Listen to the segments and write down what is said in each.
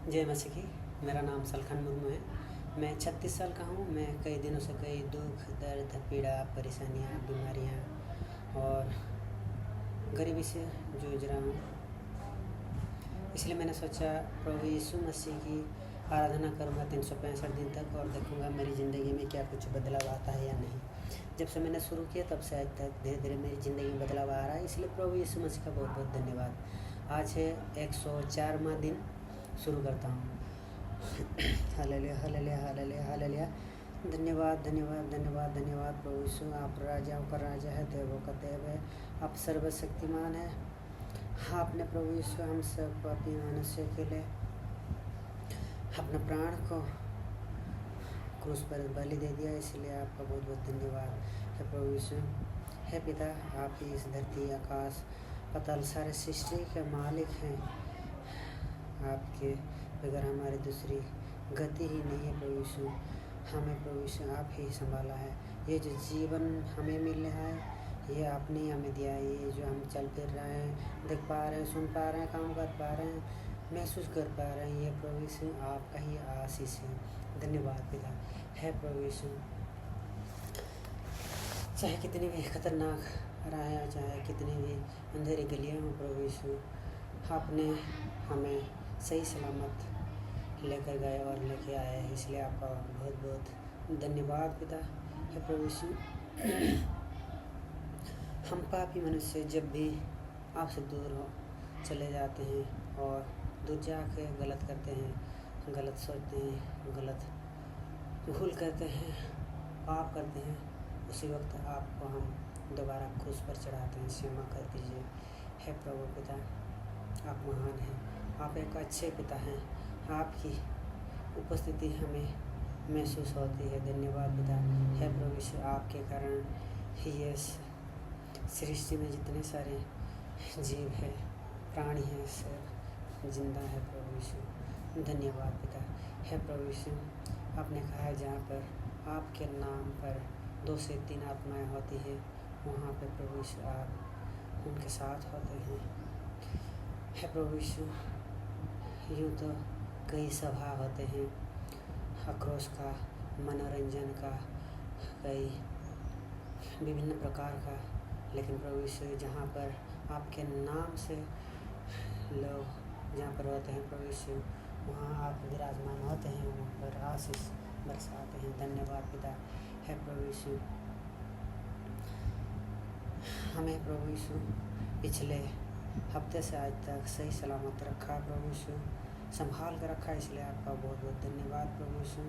जय मसीह की। मेरा नाम सलखन मुर्मू है। मैं 36 साल का हूँ। मैं कई दिनों से कई दुख, दर्द, पीड़ा, परेशानियाँ, बीमारियाँ और गरीबी से जूझ रहा हूँ। इसलिए मैंने सोचा प्रभु यीशु मसीह की आराधना करूँगा 365 दिन तक और देखूँगा मेरी ज़िंदगी में क्या कुछ बदलाव आता है या नहीं। जब से मैंने शुरू किया तब से आज तक धीरे धीरे मेरी ज़िंदगी में बदलाव आ रहा है। इसलिए प्रभु यीशु मसीह का बहुत बहुत धन्यवाद। आज है 104वां दिन। शुरू करता हूँ। Hallelujah hallelujah hallelujah hallelujah. धन्यवाद धन्यवाद धन्यवाद धन्यवाद प्रभु यीशु। आप राजाओं का राजा है, देवों का देव है, आप सर्वशक्तिमान है। आपने प्रभु यीशु हम सब पापी मनुष्य के लिए अपने प्राण को क्रूस पर बलि दे दिया, इसलिए आपका बहुत बहुत धन्यवाद है प्रभु यीशु। हे पिता, आप ही इस धरती, आकाश, पाताल सारे सृष्टि के मालिक हैं। आपके बगैर हमारी दूसरी गति ही नहीं है प्रभु यीशु। हमें प्रभु यीशु आप ही संभाला है। ये जो जीवन हमें मिल रहा है ये आपने ही हमें दिया है। ये जो हम चल फिर रहे हैं, देख पा रहे हैं, सुन पा रहे हैं, काम कर पा रहे हैं, महसूस कर पा रहे हैं, ये प्रभु यीशु आपका ही आशीष है। धन्यवाद पिता है प्रभु यीशु। चाहे कितनी भी खतरनाक राह, चाहे कितनी भी अंधेरी गलियाँ हों प्रभु यीशु, आपने हमें सही सलामत लेकर गए और लेके आए हैं, इसलिए आपका बहुत बहुत धन्यवाद पिता है प्रभु यीशु। हम पापी मनुष्य जब भी आपसे दूर हो चले जाते हैं और दूर जाके गलत करते हैं, गलत सोचते हैं, गलत भूल करते हैं, पाप करते हैं, उसी वक्त आपको हम दोबारा क्रूस पर चढ़ाते हैं। क्षमा कर दीजिए हे प्रभु पिता। आप महान हैं, आप एक अच्छे पिता हैं। आपकी उपस्थिति हमें महसूस होती है। धन्यवाद पिता हे प्रभु यीशु। आपके कारण ये सृष्टि में जितने सारे जीव है, प्राणी हैं, सब जिंदा है प्रभु यीशु। धन्यवाद पिता हे प्रभु यीशु। आपने कहा है जहाँ पर आपके नाम पर 2 से 3 आत्माएं होती है, वहाँ पे प्रभु यीशु आप उनके साथ होते हैं हे प्रभु यीशु। यूँ तो कई सभा होते हैं, आक्रोश का, मनोरंजन का, कई विभिन्न प्रकार का, लेकिन प्रभु यीशु जहाँ पर आपके नाम से लोग जहाँ पर होते हैं प्रभु यीशु, वहाँ आप विराजमान होते हैं, वहाँ पर आशीष बरसाते हैं। धन्यवाद पिता है प्रभु यीशु। हमें प्रभु यीशु पिछले हफ्ते से आज तक सही सलामत रखा प्रभु यीशु, संभाल कर रखा, इसलिए आपका बहुत बहुत धन्यवाद प्रभु यीशु।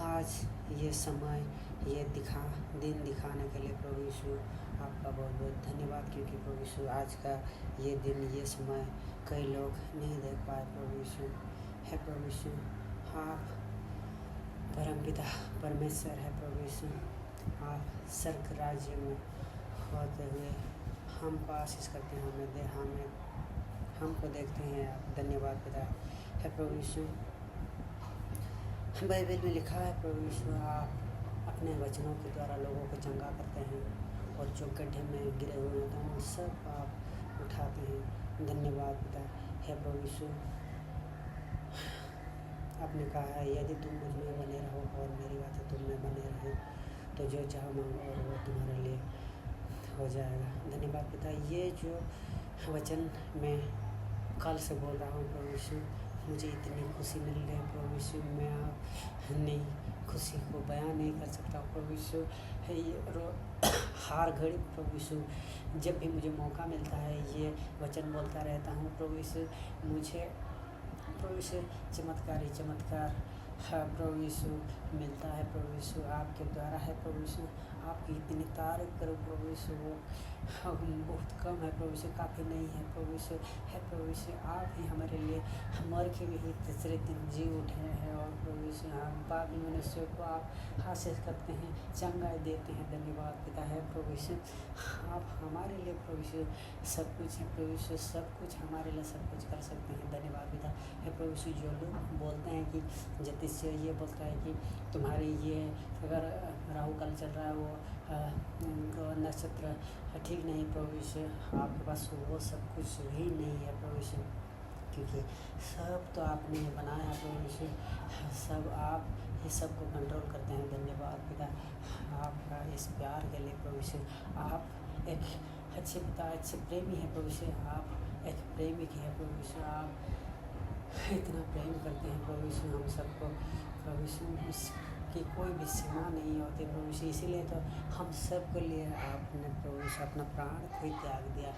आज ये समय, ये दिन दिखाने के लिए प्रभु यीशु आपका बहुत बहुत धन्यवाद, क्योंकि प्रभु यीशु आज का ये दिन, ये समय कई लोग नहीं देख पाए प्रभु यीशु। है प्रभु यीशु, आप परमपिता परमेश्वर है प्रभु यीशु। आप स्वर्ग राज्य में होते हुए हमको आशीष करते हैं, हमें हमको देखते हैं आप। धन्यवाद पिता है प्रभु यीशु। बाइबल में लिखा है प्रभु यीशु, आप अपने वचनों के द्वारा लोगों को चंगा करते हैं और जो गड्ढे में गिरे हुए होते हैं उन सब आप उठाते हैं। धन्यवाद पिता है प्रभु यीशु। आपने कहा है यदि तुम मुझ में बने रहो और मेरी बातें तुम में बने रहे तो जो चाहो मांगो और वो तुम्हारे लिए हो जाएगा। धन्यवाद पिता। ये जो वचन मैं कल से बोल रहा हूँ प्रभु यीशु, मुझे इतनी खुशी मिल रही है प्रभु यीशु, मैं अपनी खुशी को बयान नहीं कर सकता प्रभु यीशु। हर घड़ी प्रभु यीशु जब भी मुझे मौका मिलता है ये वचन बोलता रहता हूँ प्रभु यीशु। मुझे प्रभु यीशु चमत्कार है प्रभु यीशु मिलता है प्रभु यीशु आपके द्वारा है प्रभु यीशु। आपकी इतनी तारीफ करो प्रभु यीशु, वो बहुत कम है प्रभु यीशु, काफ़ी नहीं है प्रभु यीशु। है प्रभु यीशु, आप ही हमारे लिए मर के भी तीसरे दिन जी उठे हैं और प्रभु यीशु हम पापी मनुष्यों को आप आशीष करते हैं, चंगाई देते हैं। धन्यवाद पिता है प्रभु यीशु। आप हमारे लिए प्रभु यीशु सब कुछ है प्रभु यीशु, सब कुछ हमारे लिए सब कुछ कर सकते हैं। धन्यवाद पिता है प्रभु यीशु। जो लोग बोलते हैं कि ज्योतिष्य ये बोलता है कि तुम्हारी ये अगर राहु काल चल रहा है, वो नक्षत्र ठीक नहीं प्रभु यीशु, आपके पास वो सब कुछ भी नहीं है प्रभु यीशु। क्योंकि सब तो आपने बनाया प्रभु यीशु, सब आप ये सबको कंट्रोल करते हैं। धन्यवाद पिता आपका इस प्यार के लिए प्रभु यीशु। आप एक अच्छे पिता, अच्छे प्रेमी है प्रभु यीशु। आप एक प्रेमिक है प्रभु यीशु। आप इतना प्रेम करते हैं प्रभु यीशु हम सबको। प्रभु यीशु इसकी कोई भी सीमा नहीं होती प्रभु यीशु, इसीलिए तो हम सबके लिए आपने प्रभु यीशु अपना प्राण को त्याग दिया।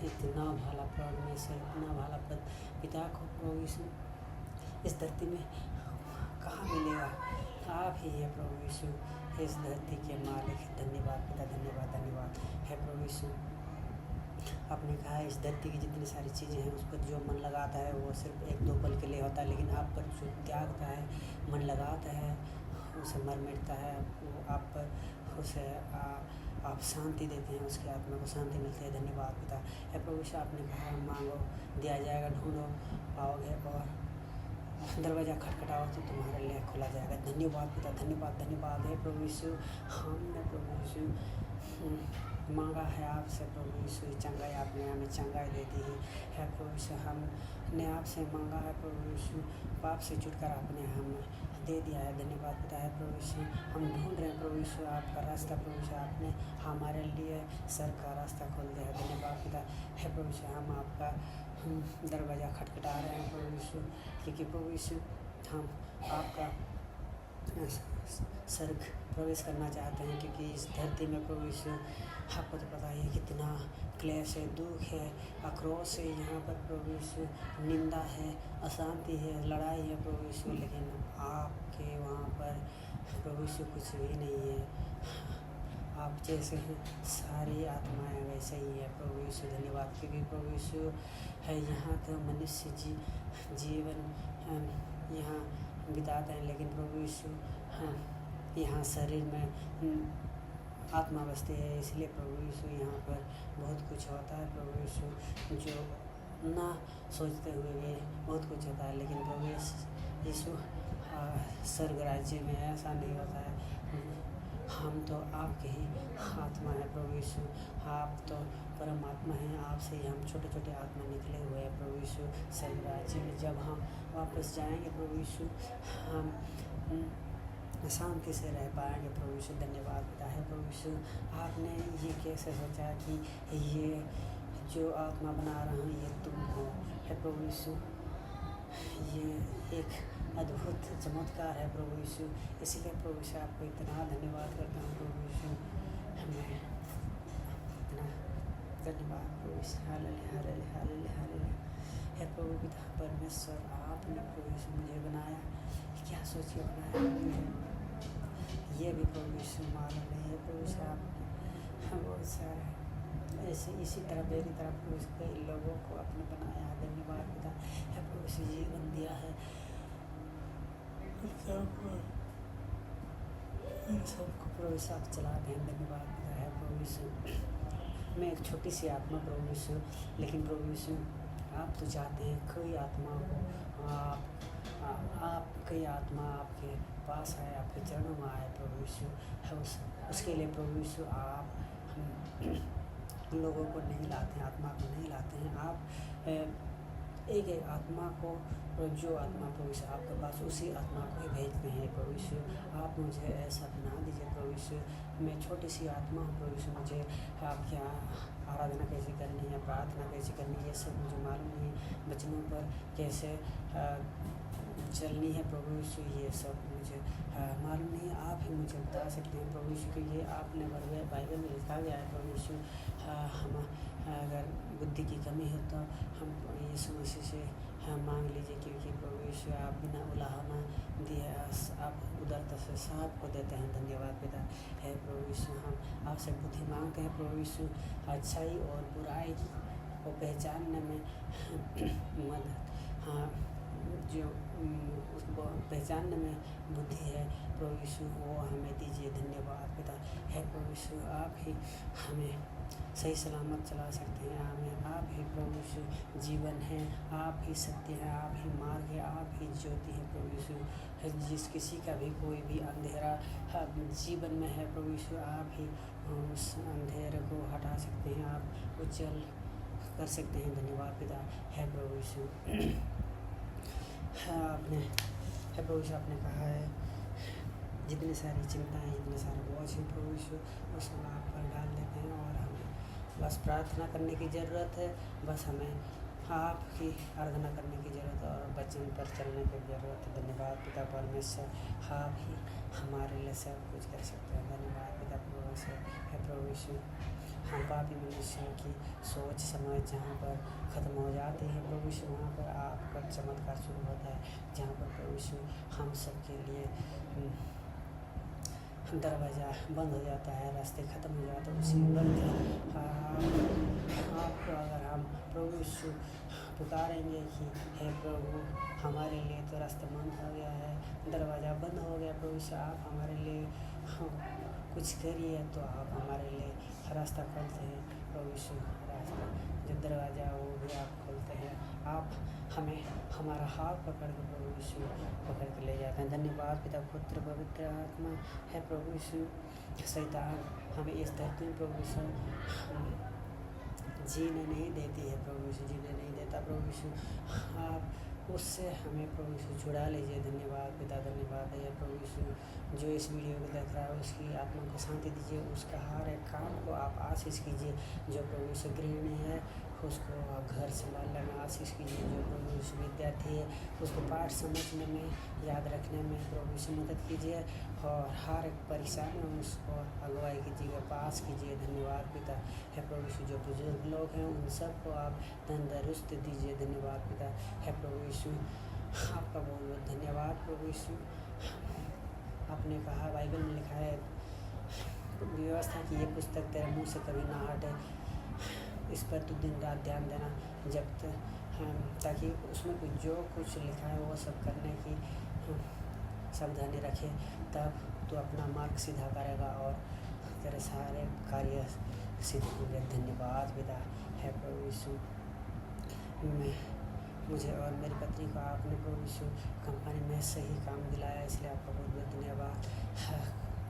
इतना भला परमेश्वर, इतना भला पिता को प्रभु यीशु इस धरती में कहाँ मिलेगा। आप ही है प्रभु यीशु इस धरती के मालिक। धन्यवाद पिता, धन्यवाद धन्यवाद है प्रभु यीशु। आपने कहा है इस धरती की जितनी सारी चीज़ें हैं उस पर जो मन लगाता है वो सिर्फ एक दो पल के लिए होता है, लेकिन आप पर जो त्यागता है, मन लगाता है, उसे मर मिटता है, वो आप पर उसे आप शांति देते हैं, उसकी आत्मा को शांति मिलती है। धन्यवाद पिता है प्रभु यीशु। आपने कहा मांगो दिया जाएगा, ढूंढो पाओगे, और दरवाज़ा खटखटाओ तो तुम्हारे लिए खुला जाएगा। धन्यवाद पिता, धन्यवाद धन्यवाद है प्रभु यीशु। हमने प्रभु यीशु मांगा है आपसे प्रभु यीशु, चंगाई आपने हमें चंगाई दे दी है प्रभु यीशु। हमने आपसे मांगा है प्रभु यीशु, पाप से छुटकारा आपने हमें दे दिया है। धन्यवाद पिता है प्रभु यीशु। हम ढूंढ रहे हैं प्रभु यीशु आपका रास्ता प्रभु यीशु, आपने हमारे लिए सर का रास्ता खोल दिया है। धन्यवाद पिता है प्रभु यीशु। हम आपका दरवाज़ा खटखटा रहे हैं प्रभु यीशु, क्योंकि प्रभु यीशु हम आपका स्वर्ग प्रवेश करना चाहते हैं, क्योंकि इस धरती में प्रभु यीशु आपको तो पता है कितना क्लेश है, दुख है, आक्रोश है यहाँ पर प्रभु यीशु, निंदा है, अशांति है, लड़ाई है प्रभु यीशु, लेकिन आपके वहाँ पर प्रभु यीशु कुछ भी नहीं है। आप जैसे हैं सारी आत्माएं वैसे ही है प्रभु यीशु। धन्यवाद क्योंकि प्रभु यीशु है यहाँ तो मनुष्य जीवन यहाँ बिताते हैं, लेकिन प्रभु यीशु यहाँ शरीर में आत्मा बसती है, इसलिए प्रभु यीशु यहाँ पर बहुत कुछ होता है प्रभु यीशु, जो ना सोचते हुए भी बहुत कुछ होता है, लेकिन प्रभु यीशु स्वर्ग राज्य में ऐसा नहीं होता है। हम तो आपके ही आत्मा है प्रभु यीशु, आप तो परमात्मा हैं, आपसे ही हम छोटे छोटे आत्मा निकले हुए हैं प्रभु यीशु। स्वर्ग राज्य में जब हम वापस जाएंगे प्रभु यीशु, हम शांति से रह पाएंगे प्रभु यीशु। धन्यवाद पिता है प्रभु यीशु। आपने ये कैसे सोचा कि ये जो आत्मा बना रहा हूँ ये तुम हो है प्रभु यीशु। ये एक अद्भुत चमत्कार है प्रभु यीशु, इसीलिए प्रभु यीशु आपको इतना धन्यवाद करता हूँ प्रभु यीशु। हमें इतना धन्यवाद प्रभु यीशु। हालेलुया हालेलुया हालेलुया हालेलुया है प्रभु पिता परमेश्वर। आपने प्रभु यीशु मुझे बनाया, क्या सोच के बनाया ये भी प्रभु यीशु मालूम नहीं है प्रभु यीशु। आपने बहुत सारे ऐसे इसी तरह मेरी तरह प्रभु यीशु कई लोगों को आपने बनाया है। धन्यवाद पिता है प्रभु यीशु। जीवन दिया है सबको प्रभु यीशु आप चलाते हैं। धन्यवाद पिता है प्रभु यीशु। मैं एक छोटी सी आत्मा प्रभु यीशु, लेकिन प्रभु यीशु आप तो चाहते हैं कोई आत्मा हो, आप कई आत्मा आपके पास आए, आपके चरणों में आए प्रभु यीशु है। उसके लिए प्रभु यीशु आप हम लोगों को नहीं लाते हैं, आत्मा को नहीं लाते हैं। आप एक एक आत्मा को, जो आत्मा प्रभु यीशु आपके पास, उसी आत्मा को ही भेजते हैं प्रभु यीशु। आप मुझे ऐसा बना दीजिए प्रभु यीशु। मैं छोटी सी आत्मा हूँ प्रभु यीशु, मुझे आपकी आराधना कैसे करनी है, प्रार्थना कैसे करनी है, ये सब मुझे मालूम नहीं है। वचनों पर कैसे चलनी है प्रभु यीशु, ये सब मुझे मालूम नहीं है। आप ही मुझे बता सकते हैं प्रभु यीशु, कि ये आपने बाइबल में लिखा गया है प्रभु यीशु। हम अगर बुद्धि की कमी है तो हम यीशु मसीह से मांग लीजिए, क्योंकि प्रभु यीशु आप बिना उलाहना दिए आप उदारता से सबको देते हैं। धन्यवाद पिता है प्रभु यीशु। हम आपसे बुद्धि मांगते हैं प्रभु यीशु, अच्छाई और बुराई को पहचानने में मदद जो उसको पहचानने में बुद्धि है प्रभु यीशु, वो हमें दीजिए। धन्यवाद पिता है प्रभु यीशु। आप ही हमें सही सलामत चला सकते हैं। हमें आप ही प्रभु यीशु जीवन है, आप ही सत्य है, आप ही मार्ग है, आप ही ज्योति है प्रभु यीशु। जिस किसी का भी कोई भी अंधेरा जीवन में है प्रभु यीशु, आप ही उस अंधेरे को हटा सकते हैं, आप उज्जवल कर सकते हैं। धन्यवाद पिता। हे प्रभु यीशु, हे प्रभु यीशु, आपने कहा है जितनी सारी चिंताएं, जितने सारे बोझ हैं प्रभु यीशु, उसको आप पर डाल देते हैं और हमें बस प्रार्थना करने की ज़रूरत है। बस हमें आपकी आराधना करने की ज़रूरत है और वचन पर चलने की ज़रूरत है। धन्यवाद पिता परमेश्वर, आप ही हमारे लिए सब कुछ कर सकते हैं। धन्यवाद पिता परमेश्वर। हे प्रभु यीशु, हम पापी मनुष्यों की सोच समझ जहाँ पर ख़त्म हो जाती है प्रभु यीशु, वहाँ पर आपका चमत्कार शुरू होता है। जहाँ पर प्रभु यीशु हम सबके लिए दरवाज़ा बंद हो जाता है, रास्ते ख़त्म हो जाते हैं, उसी वक्त आपको अगर हम प्रभु यीशु पुकारेंगे कि हे प्रभु हमारे लिए तो रास्ता बंद हो गया है, दरवाज़ा बंद हो गया, प्रभु यीशु आप हमारे लिए कुछ करिए, तो आप हमारे लिए रास्ता खोलते हैं प्रभु यीशु। रास्ता जो दरवाज़ा वो भी आप खोलते हैं। आप हमें हमारा हाथ पकड़ के प्रभु यीशु पकड़ के ले जाते हैं। धन्यवाद पिता पुत्र पवित्र आत्मा। है प्रभु यीशु, शैतान हमें इस धरती में प्रभु यीशु जीने नहीं देती है, प्रभु यीशु जीने नहीं देता प्रभु यीशु, आप उससे हमें प्रभु यीशु छुड़ा लीजिए। धन्यवाद पिता, धन्यवाद है प्रभु यीशु। जो इस वीडियो को देख रहा है उसकी आत्मा को शांति दीजिए, उसका हर एक काम को आप आशीष कीजिए। जो प्रभु यीशु गृहिणी है उसको घर संभालने में आशीष कीजिए। जो प्रभु यीशु विद्यार्थी है उसको पाठ समझने में, याद रखने में प्रभु यीशु मदद कीजिए और हर एक परेशानी में उसको अगुवाई कीजिएगा, पास कीजिए। धन्यवाद पिता। है प्रभु यीशु, जो बुजुर्ग लोग हैं उन सबको आप तंदुरुस्त दीजिए। धन्यवाद पिता। है प्रभु यीशु, आपका बहुत बहुत धन्यवाद प्रभु यीशु। आपने कहा, बाइबल में लिखा है व्यवस्था की ये पुस्तक तेरे मुँह से कभी ना हटे, इस पर तू दिन रात ध्यान देना, जब तक ताकि उसमें जो कुछ लिखा है वो सब करने की सावधानी रखे, तब तू अपना मार्ग सीधा करेगा और तेरे सारे कार्य सिद्ध होंगे। धन्यवाद पिता। है प्रभु यीशु, मुझे और मेरी पत्नी को आपने प्रभु यीशु कंपनी में सही काम दिलाया, इसलिए आपका बहुत बहुत धन्यवाद।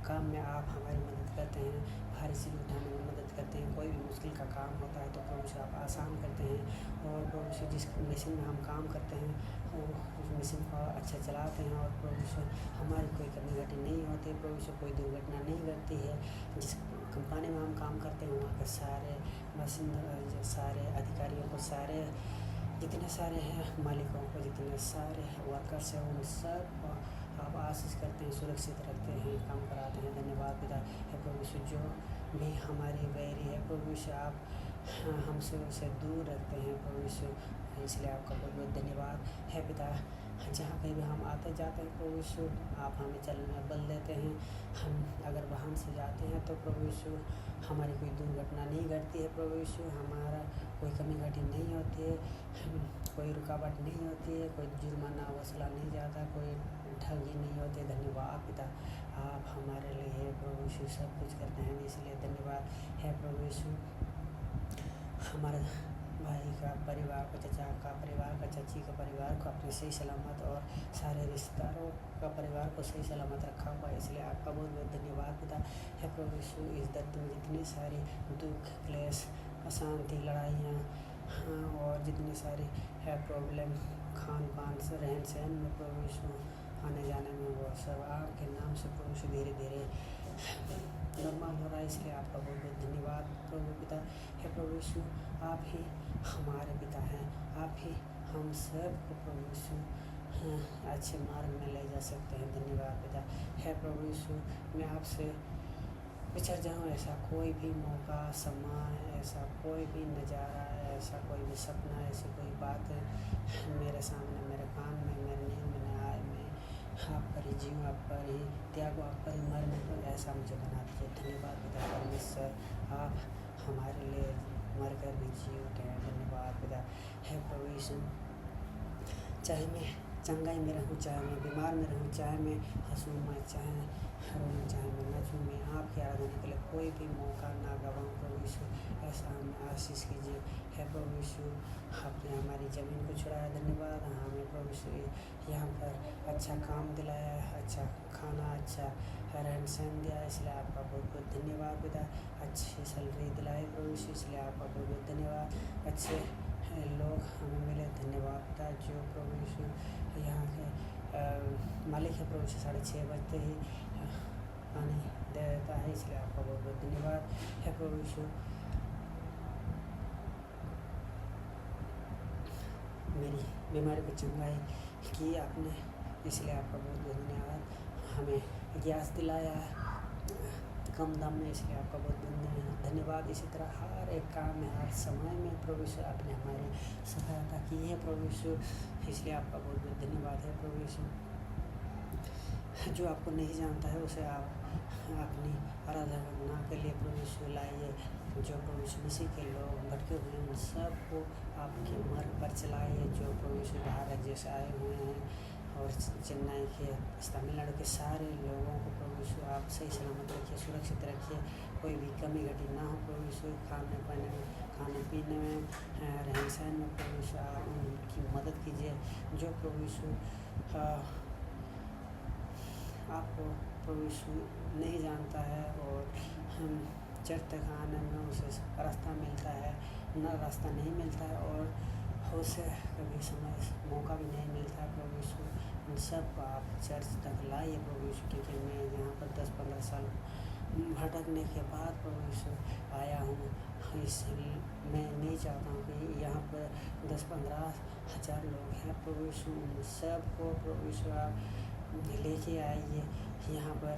काम में आप हमारी मदद करते हैं, भारी चीज़ उठाने में मदद करते हैं, कोई भी मुश्किल का काम होता है तो प्रभु यीशु आप आसान करते हैं। और प्रभु यीशु जिस मशीन में हम काम करते हैं वो उस मशीन को अच्छा चलाते हैं और प्रभु यीशु हमारी कोई कमी घटी नहीं होती, प्रभु यीशु कोई दुर्घटना नहीं घटती है। जिस कंपनी में हम काम करते हैं वहाँ के सारे मशीन, सारे अधिकारियों को, सारे जितने सारे हैं मालिकों को, जितने सारे वर्कर्स हैं उन सब को आप आशीष करते हैं, सुरक्षित रखते हैं, काम कराते हैं। धन्यवाद पिता। है प्रभु यीशु, जो भी हमारी बैरी है प्रभु यीशु आप हमसे उसे दूर रखते हैं प्रभु यीशु, इसलिए आपका बहुत बहुत धन्यवाद है पिता। जहाँ कहीं भी हम आते जाते हैं प्रभु यीशु आप हमें चलने में बल देते हैं। हम अगर वाहन से जाते हैं तो प्रभु यीशु हमारी कोई दुर्घटना नहीं घटती है प्रभु यीशु, हमारा कोई कमी घटी नहीं होती है, कोई रुकावट नहीं होती है, कोई जुर्माना वसूला नहीं जाता, कोई ठगी नहीं होती। धन्यवाद पिता, आप हमारे लिए प्रभु यीशु सब कुछ करते हैं, इसलिए धन्यवाद है प्रभु यीशु। हमारे भाई का परिवार को, चचा का परिवार का, चाची का परिवार को अपने सही सलामत और सारे रिश्तेदारों का परिवार को सही सलामत रखा हुआ है, इसलिए आपका बहुत बहुत धन्यवाद पिता। है प्रभु यीशु, इस धरती में जितनी सारी दुख, क्लेश, अशांति, लड़ाइयाँ और जितनी सारी है प्रॉब्लम, खान पान से, रहन सहन में प्रभु यीशु, आने जाने में, वो सब आपके नाम से प्रभु यीशु धीरे धीरे नॉर्मल हो रहा है, इसलिए आपका बहुत बहुत धन्यवाद प्रभु पिता। है प्रभु यीशु, आप ही हमारे पिता हैं, आप ही हम सब को प्रभु यीशु अच्छे मार्ग में ले जा सकते हैं। धन्यवाद पिता। है प्रभु यीशु, मैं आपसे विचर जाऊँ, ऐसा कोई भी मौका, समय, ऐसा कोई भी नज़ारा, ऐसा कोई भी सपना, ऐसी कोई बात मेरे सामने, मेरे कान में, मेरे नींद में न आए। मैं आप पर ही जीऊँ, आप पर ही त्यागो, आप पर ही मरने को, ऐसा मुझे बना दीजिए। धन्यवाद पिता परमेश्वर, आप हमारे लिए मर कर भी जी उठे हैं। धन्यवाद पिता। है प्रभु यीशु, चाहे मैं चंगाई में रहूँ, चाहे मैं बीमार में रहूँ, चाहे मैं हंसूँ, मैं चाहे रोऊँ, चाहे मैं नाचूँ, मैं आपकी आराधना के लिए कोई भी मौका ना गवाऊँ। प्रभु यीशु ऐसा हमें आशीष कीजिए। है प्रभु यीशु, आपने हमारी ज़मीन को छुड़ाया, धन्यवाद। हमें प्रभु यीशु यहाँ पर अच्छा काम दिलाया, अच्छा खाना, अच्छा रहन सहन दिया, इसलिए आपका बहुत बहुत धन्यवाद पिता। अच्छी सैलरी दिलाई प्रभु यीशु, इसलिए आपका बहुत बहुत धन्यवाद। अच्छे लोग हमें मिले, धन्यवाद पिता। जो प्रभु यीशु यहाँ के मालिक है प्रभु यीशु 6:30 बजते ही पानी दे देता है, इसलिए आपका बहुत बहुत धन्यवाद है प्रभु यीशु। मेरी बीमारी को चंगाई की आपने, इसलिए आपका बहुत बहुत धन्यवाद। हमें गैस दिलाया कम दाम में, इसलिए आपका बहुत बहुत धन्यवाद। इसी तरह हर एक काम में, हर समय में प्रभु यीशु आपने हमारी सहायता की है प्रभु यीशु, इसलिए आपका बहुत बहुत धन्यवाद है प्रभु यीशु। जो आपको नहीं जानता है उसे आप अपनी आराधना के लिए प्रभु यीशु लाइए। जो प्रभु यीशु मसीह के लोग भटके हुए हैं उन सबको आपके मार्ग पर चलाइए। जो प्रभु यीशु बाहर राज्य से आए हुए हैं और चेन्नई के, तमिलनाडु के सारे लोगों को प्रभु यीशु आप सही सलामत रखिए, सुरक्षित रखिए, कोई भी कमी घटी ना हो प्रभु यीशु। खाने पीने में, रहन सहन में प्रभु यीशु आप उनकी मदद कीजिए। जो प्रभु यीशु आपको प्रभु यीशु नहीं जानता है और हम चर्च तक आने में उसे रास्ता मिलता है, ना रास्ता नहीं मिलता है और उसे कभी समय मौका भी नहीं मिलता है प्रभु यीशु, उन सबको आप चर्च तक लाइए प्रभु यीशु। क्योंकि मैं यहाँ पर 10-15 साल भटकने के बाद प्रभु यीशु आया हूँ, इसलिए मैं नहीं चाहता हूँ कि यहाँ पर 10-15 हज़ार लोग हैं प्रभु यीशु, उन सबको प्रभु यीशु आप लेके आइए यहाँ पर।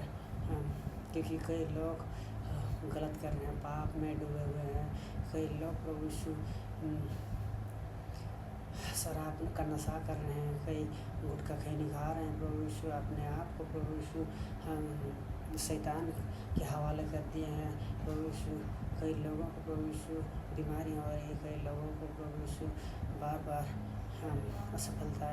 क्योंकि कई लोग गलत कर रहे हैं, पाप में डूबे हुए हैं, कई लोग प्रभु यीशु शराब का नशा कर रहे हैं, कई गुटखा खैनी खा रहे हैं प्रभु यीशु, अपने आप को प्रभु यीशु शैतान के हवाले कर दिए हैं प्रभु यीशु। कई लोगों को प्रभु यीशु बीमारी हो रही है, कई लोगों को प्रभु यीशु बार असफलता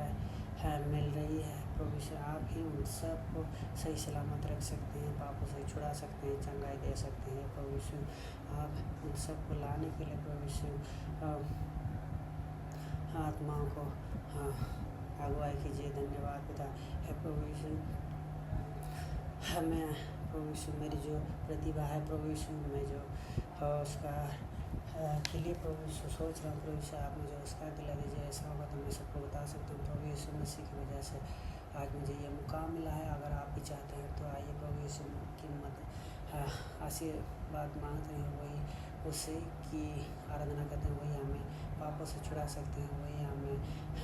मिल रही है प्रभु यीशु। आप ही उन सबको सही सलामत रख सकते हैं, पापों से छुड़ा सकते हैं, चंगाई दे सकते हैं प्रभु यीशु। आप उन सबको लाने के लिए प्रभु यीशु आत्माओं को अगुवाई कीजिए, धन्यवाद पिता है प्रभु यीशु। हमें प्रभु यीशु मेरी जो प्रतिभा है प्रभु यीशु, मैं जो उसका के लिए प्रभु यीशु सोच रहा हूँ प्रभु यीशु, आप मुझे उसका दिला दीजिए। ऐसा होगा तो मैं सबको बता सकता हूँ प्रभु यीशु मसीह की वजह से आज मुझे ये मुकाम मिला है। अगर आप भी चाहते हैं तो आइए प्रभु यीशु की मदद आशीर्वाद मांगते हैं, वही उसी की आराधना करते हैं, वही हमें पापों से छुड़ा सकते हैं, वही हमें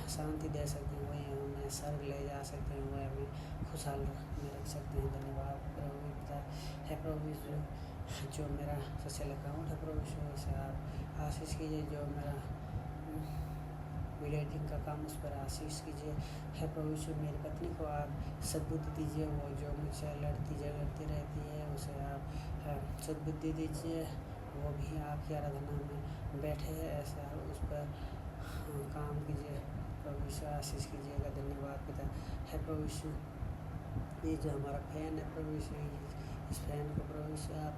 शांति दे सकते हैं, वही हमें स्वर्ग ले जा सकते हैं, वही हमें खुशहाल में रख सकते हैं। धन्यवाद प्रभु पिता है प्रभु यीशु। जो मेरा सोशल अकाउंट है प्रभु यीशु, उसे आप आशीष कीजिए। जो मेरा वीडियो एडिटिंग का काम, उस पर आशीष कीजिए है प्रभु यीशु। मेरी पत्नी को आप सद्बुद्धि दीजिए, वो जो मुझसे लड़ती झगड़ती रहती है उसे आप सद्बुद्धि दीजिए, वो भी आपकी आराधना में बैठे है, ऐसा उस पर काम कीजिए प्रभु यीशु। आशीष कीजिएगा, धन्यवाद पिता है प्रभु यीशु। ये जो हमारा फैन है प्रभु यीशु, इस फैन को प्रभु यीशु आप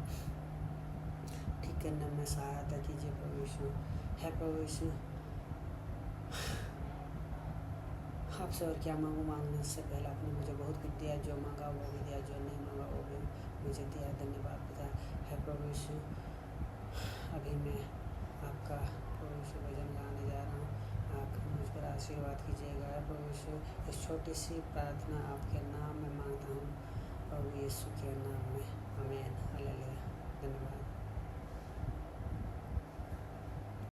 ठीक करने में सहायता कीजिए प्रभु यीशु है प्रभु यीशु। आपसे और क्या मांगू, मांगने से पहले आपने मुझे बहुत कुछ दिया, जो मांगा वो भी दिया, जो नहीं मांगा वो भी मुझे दिया, धन्यवाद पिता है प्रभु यीशु। अभी मैं आपका प्रभु यीशु भजन गाने जा रहा हूँ, आप मुझ पर आशीर्वाद कीजिएगा प्रभु यीशु। इस छोटी सी प्रार्थना आपके नाम में मांगता हूँ प्रभु यीशु के नाम में, आमीन, हालेलुया, धन्यवाद।